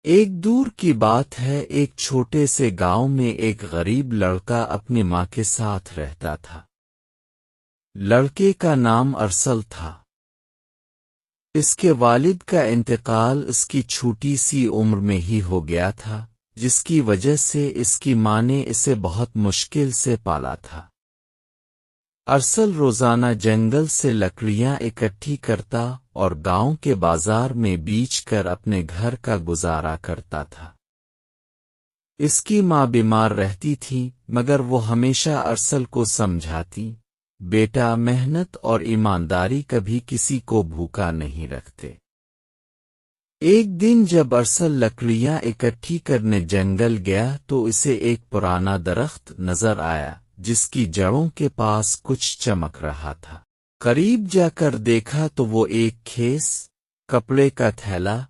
ایک دور کی بات ہے، ایک چھوٹے سے گاؤں میں ایک غریب لڑکا اپنی ماں کے ساتھ رہتا تھا۔ لڑکے کا نام ارسل تھا۔ اس کے والد کا انتقال اس کی چھوٹی سی عمر میں ہی ہو گیا تھا، جس کی وجہ سے اس کی ماں نے اسے بہت مشکل سے پالا تھا۔ ارسل روزانہ جنگل سے لکڑیاں اکٹھی کرتا اور گاؤں کے بازار میں بیچ کر اپنے گھر کا گزارا کرتا تھا۔ اس کی ماں بیمار رہتی تھی، مگر وہ ہمیشہ ارسل کو سمجھاتی، بیٹا، محنت اور ایمانداری کبھی کسی کو بھوکا نہیں رکھتے۔ ایک دن جب ارسل لکڑیاں اکٹھی کرنے جنگل گیا تو اسے ایک پرانا درخت نظر آیا جس کی جڑوں کے پاس کچھ چمک رہا تھا۔ قریب جا کر دیکھا تو وہ ایک کھیس کپڑے کا تھیلا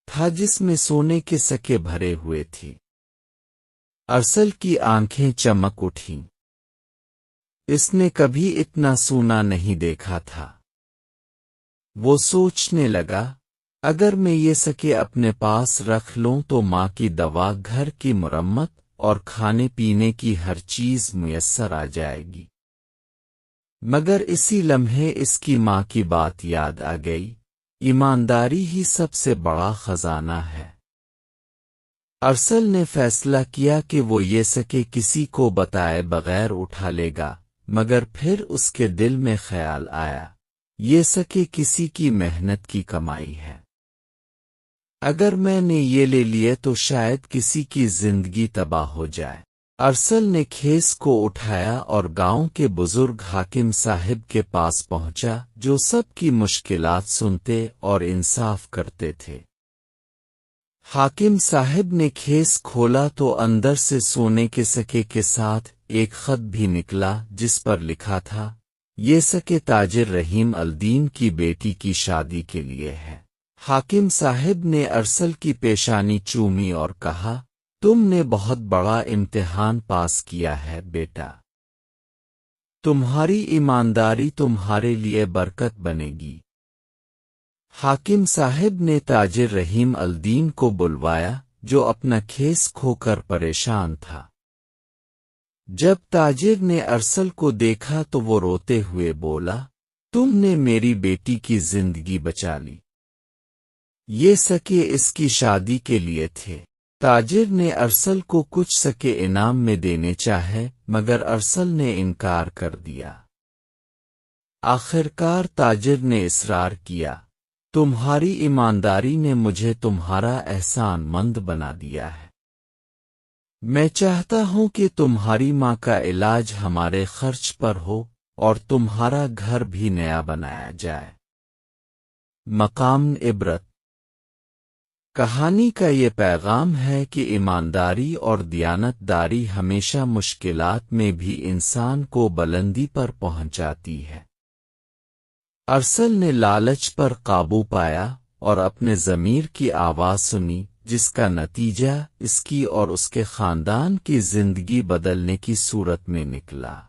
تھا جس میں سونے کے سکے بھرے ہوئے تھے۔ ارسل کی آنکھیں چمک اٹھیں۔ اس نے کبھی اتنا سونا نہیں دیکھا تھا۔ وہ سوچنے لگا، اگر میں یہ سکے اپنے پاس رکھ لوں تو ماں کی دوا، گھر کی مرمت اور کھانے پینے کی ہر چیز میسر آ جائے گی۔ مگر اسی لمحے اس کی ماں کی بات یاد آ گئی، ایمانداری ہی سب سے بڑا خزانہ ہے۔ ارسل نے فیصلہ کیا کہ وہ یہ سکے کسی کو بتائے بغیر اٹھا لے گا، مگر پھر اس کے دل میں خیال آیا، یہ سکے کسی کی محنت کی کمائی ہے۔ اگر میں نے یہ لے لیے تو شاید کسی کی زندگی تباہ ہو جائے۔ ارسل نے کھیس کو اٹھایا اور گاؤں کے بزرگ حاکم صاحب کے پاس پہنچا، جو سب کی مشکلات سنتے اور انصاف کرتے تھے۔ حاکم صاحب نے کھیس کھولا تو اندر سے سونے کے سکے کے ساتھ ایک خط بھی نکلا جس پر لکھا تھا، یہ سکے تاجر رحیم الدین کی بیٹی کی شادی کے لیے ہے۔ حاکم صاحب نے ارسل کی پیشانی چومی اور کہا، تم نے بہت بڑا امتحان پاس کیا ہے بیٹا۔ تمہاری ایمانداری تمہارے لیے برکت بنے گی۔ حاکم صاحب نے تاجر رحیم الدین کو بلوایا، جو اپنا کھیس کھو کر پریشان تھا۔ جب تاجر نے ارسل کو دیکھا تو وہ روتے ہوئے بولا، تم نے میری بیٹی کی زندگی بچا لی۔ یہ سکے اس کی شادی کے لیے تھے۔ تاجر نے ارسل کو کچھ سکے انعام میں دینے چاہے، مگر ارسل نے انکار کر دیا۔ آخرکار تاجر نے اصرار کیا، تمہاری ایمانداری نے مجھے تمہارا احسان مند بنا دیا ہے۔ میں چاہتا ہوں کہ تمہاری ماں کا علاج ہمارے خرچ پر ہو اور تمہارا گھر بھی نیا بنایا جائے۔ مقام عبرت۔ کہانی کا یہ پیغام ہے کہ ایمانداری اور دیانت داری ہمیشہ مشکلات میں بھی انسان کو بلندی پر پہنچاتی ہے۔ ارسل نے لالچ پر قابو پایا اور اپنے ضمیر کی آواز سنی، جس کا نتیجہ اس کی اور اس کے خاندان کی زندگی بدلنے کی صورت میں نکلا۔